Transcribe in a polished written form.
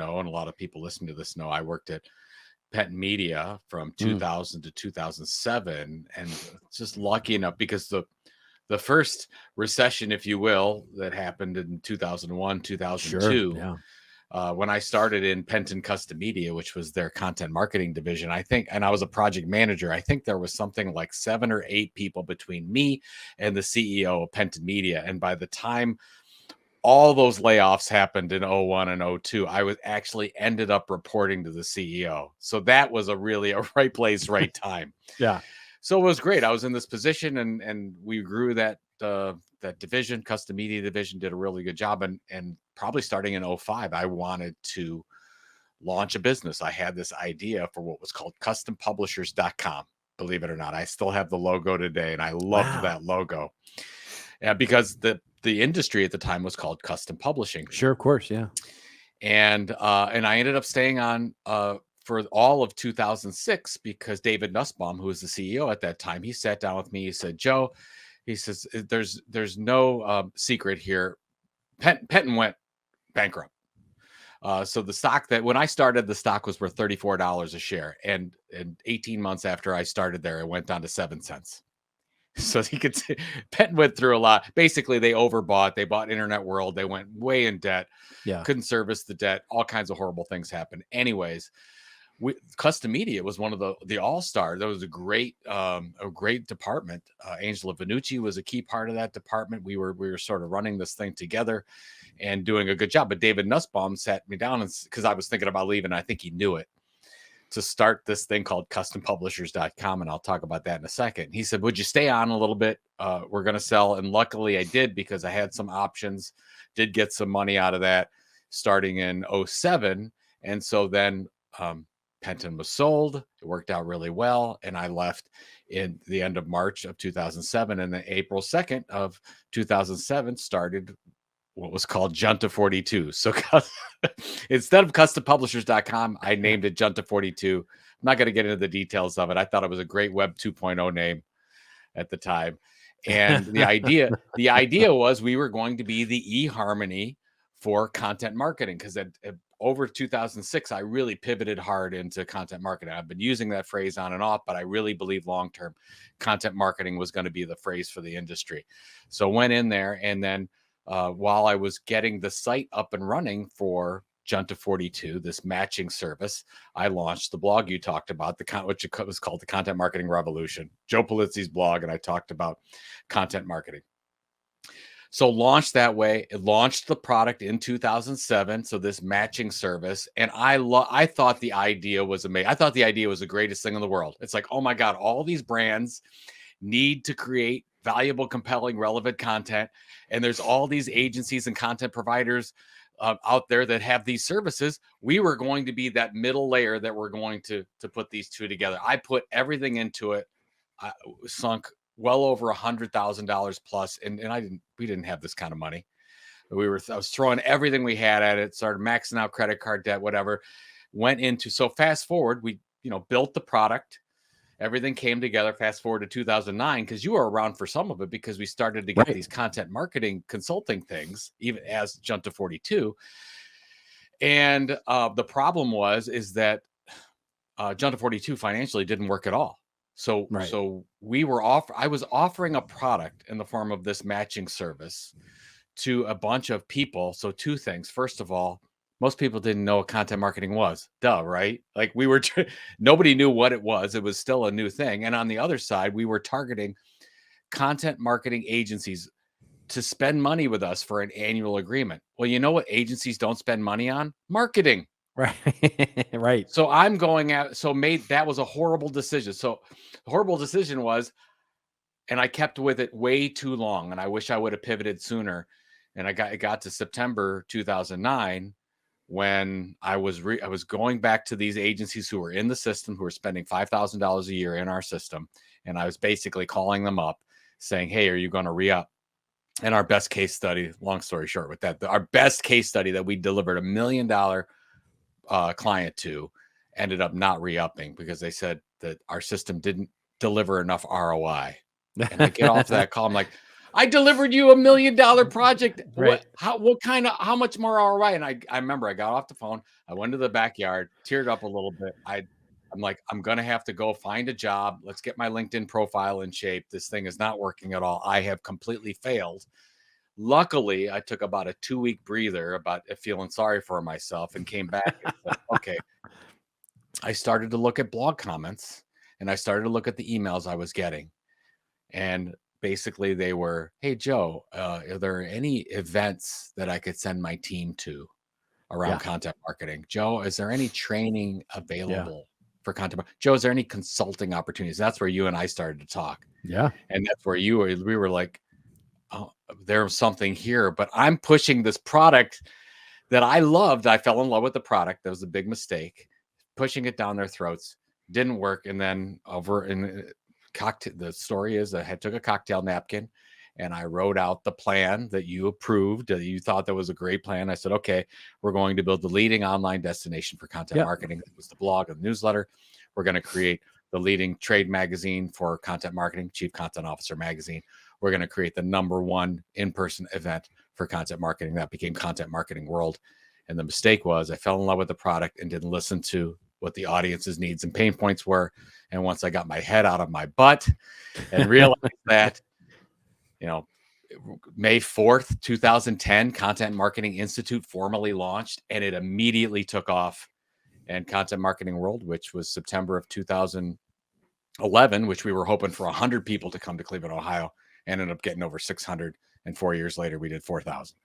know, and a lot of people listening to this know, I worked at Penn Media from 2000 to 2007, and just lucky enough because the first recession, if you will, that happened in 2001, 2002. Sure, When I started in Penton Custom Media, which was their content marketing division, I think, and I was a project manager, I think there was something like 7 or 8 people between me and the CEO of Penton Media. And by the time all those layoffs happened in 01 and 02, I was actually ended up reporting to the CEO. So that was a right place, right time. yeah. So it was great. I was in this position, and we grew that division, custom media division, did a really good job. And probably starting in 05, I wanted to launch a business. I had this idea for what was called custompublishers.com. Believe it or not, I still have the logo today, and I loved that logo. Yeah, because the industry at the time was called custom publishing. Sure, of course, yeah. And I ended up staying on for all of 2006 because David Nussbaum, who was the CEO at that time, he sat down with me. He said, Joe, he says, there's no secret here. Penton went bankrupt. So the stock that when I started, the stock was worth $34 a share. And 18 months after I started there, it went down to 7 cents. So he could see Penton went through a lot. Basically, they overbought. They bought Internet World. They went way in debt. Yeah. Couldn't service the debt. All kinds of horrible things happened. Anyways, Custom Media was one of the all-star. That was a great department. Angela Vanucci was a key part of that department. We were sort of running this thing together and doing a good job. But David Nussbaum sat me down because I was thinking about leaving. I think he knew it, to start this thing called custompublishers.com. And I'll talk about that in a second. He said, would you stay on a little bit? We're going to sell. And luckily I did, because I had some options, did get some money out of that starting in 07. And so then Penton was sold. It worked out really well. And I left in the end of March of 2007. And then April 2nd of 2007 started what was called Junta 42. So instead of custompublishers.com, I named it Junta 42. I'm not going to get into the details of it. I thought it was a great Web 2.0 name at the time. And the idea was we were going to be the eHarmony for content marketing, because over 2006, I really pivoted hard into content marketing. I've been using that phrase on and off, but I really believe long-term content marketing was going to be the phrase for the industry. So went in there, and then while I was getting the site up and running for Junta 42, this matching service, I launched the blog you talked about, which was called the Content Marketing Revolution, Joe Pulizzi's blog, and I talked about content marketing. So launched that way. It launched the product in 2007. So this matching service, and I thought the idea was amazing. I thought the idea was the greatest thing in the world. It's like, oh my God, all these brands need to create valuable, compelling, relevant content. And there's all these agencies and content providers out there that have these services. We were going to be that middle layer that we're going to put these two together. I put everything into it. I sunk well over $100,000 plus. And we didn't have this kind of money. I was throwing everything we had at it, started maxing out credit card debt, whatever. So fast forward, we, built the product. Everything came together. Fast forward to 2009, because you were around for some of it, because we started to get these content marketing consulting things, even as Junta 42. And the problem is that Junta 42 financially didn't work at all. So I was offering a product in the form of this matching service to a bunch of people. So two things. First of all, most people didn't know what content marketing was. Duh, right? Like nobody knew what it was. It was still a new thing. And on the other side, we were targeting content marketing agencies to spend money with us for an annual agreement. Well, you know what agencies don't spend money on? Marketing. Right. So that was a horrible decision. So the horrible decision was, and I kept with it way too long, and I wish I would have pivoted sooner. And it got to September 2009 when I was going back to these agencies who were in the system, who were spending $5,000 a year in our system. And I was basically calling them up saying, hey, are you going to re-up? And our best case study, long story short with that, our best case study that we delivered $1 million client to ended up not re-upping, because they said that our system didn't deliver enough ROI. And I get off that call. I'm like, I delivered you $1 million project. Right. How much more ROI? And I remember I got off the phone. I went to the backyard, teared up a little bit. I'm like, I'm going to have to go find a job. Let's get my LinkedIn profile in shape. This thing is not working at all. I have completely failed. Luckily, I took about a 2-week breather about feeling sorry for myself and came back and said, okay, I started to look at blog comments and I started to look at the emails I was getting. And basically they were, hey, Joe, are there any events that I could send my team to around Yeah. content marketing? Joe, is there any training Yeah. available for content? Joe, is there any consulting opportunities? That's where you and I started to talk. Yeah. And that's where we were like, oh, there's something here, but I'm pushing this product that I loved. I fell in love with the product. That was a big mistake. Pushing it down their throats didn't work. And then the story is I took a cocktail napkin and I wrote out the plan that you approved, that you thought that was a great plan. I said, okay, we're going to build the leading online destination for content marketing. That was the blog and the newsletter. We're going to create the leading trade magazine for content marketing, Chief Content Officer magazine. We're going to create the #1 in-person event for content marketing. That became Content Marketing World. And the mistake was I fell in love with the product and didn't listen to what the audience's needs and pain points were. And once I got my head out of my butt and realized that, May 4th, 2010, Content Marketing Institute formally launched, and it immediately took off. And Content Marketing World, which was September of 2011, which we were hoping for 100 people to come to Cleveland, Ohio, ended up getting over 600. And 4 years later, we did 4,000.